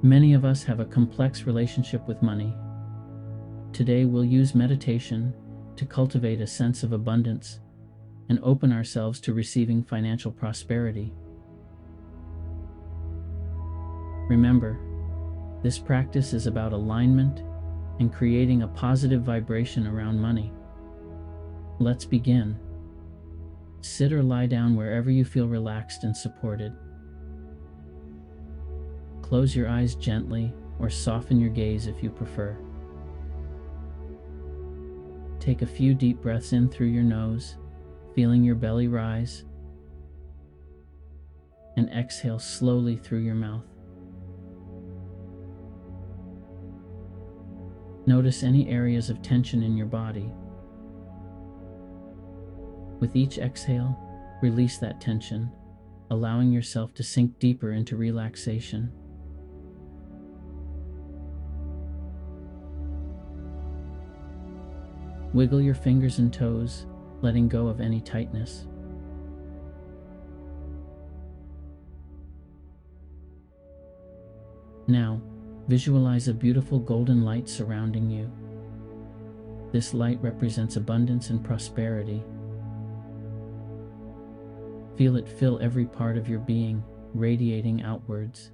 Many of us have a complex relationship with money. Today, we'll use meditation to cultivate a sense of abundance and open ourselves to receiving financial prosperity. Remember, this practice is about alignment and creating a positive vibration around money. Let's begin. Sit or lie down wherever you feel relaxed and supported. Close your eyes gently or soften your gaze if you prefer. Take a few deep breaths in through your nose, feeling your belly rise, and exhale slowly through your mouth. Notice any areas of tension in your body. With each exhale, release that tension, allowing yourself to sink deeper into relaxation. Wiggle your fingers and toes, letting go of any tightness. Now, visualize a beautiful golden light surrounding you. This light represents abundance and prosperity. Feel it fill every part of your being, radiating outwards.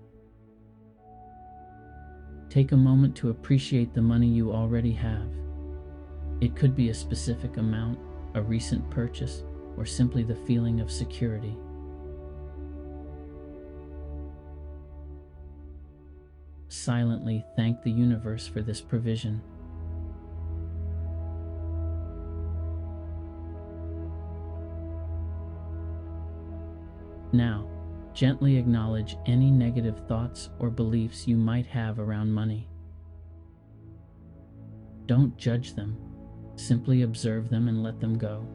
Take a moment to appreciate the money you already have. It could be a specific amount, a recent purchase, or simply the feeling of security. Silently thank the universe for this provision. Now, gently acknowledge any negative thoughts or beliefs you might have around money. Don't judge them, simply observe them and let them go.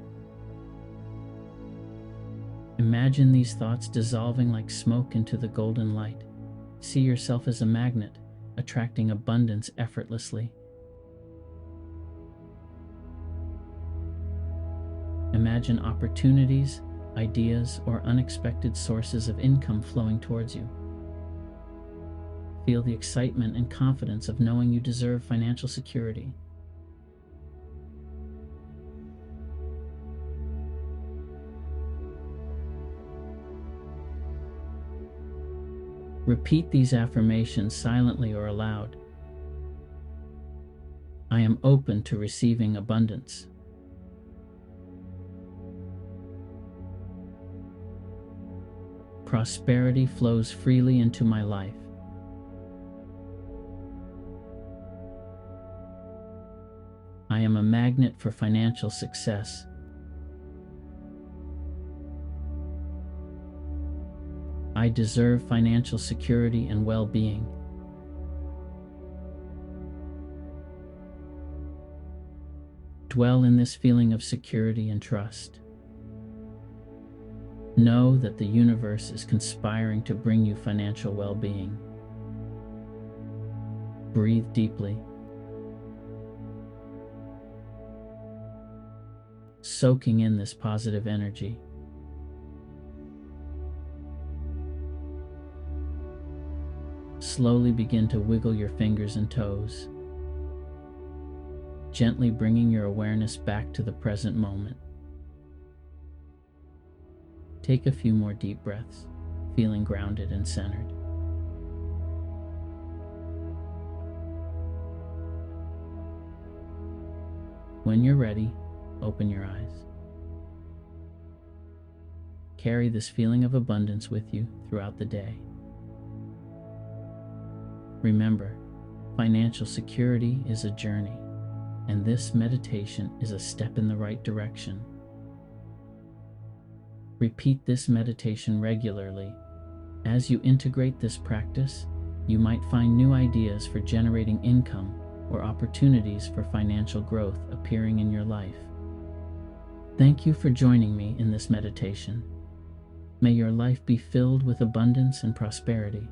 Imagine these thoughts dissolving like smoke into the golden light. See yourself as a magnet, attracting abundance effortlessly. Imagine opportunities, ideas, or unexpected sources of income flowing towards you. Feel the excitement and confidence of knowing you deserve financial security. Repeat these affirmations silently or aloud. I am open to receiving abundance. Prosperity flows freely into my life. I am a magnet for financial success. I deserve financial security and well-being. Dwell in this feeling of security and trust. Know that the universe is conspiring to bring you financial well-being. Breathe deeply. Soaking in this positive energy. Slowly begin to wiggle your fingers and toes, gently bringing your awareness back to the present moment. Take a few more deep breaths, feeling grounded and centered. When you're ready, open your eyes. Carry this feeling of abundance with you throughout the day. Remember, financial security is a journey, and this meditation is a step in the right direction. Repeat this meditation regularly. As you integrate this practice, you might find new ideas for generating income or opportunities for financial growth appearing in your life. Thank you for joining me in this meditation. May your life be filled with abundance and prosperity.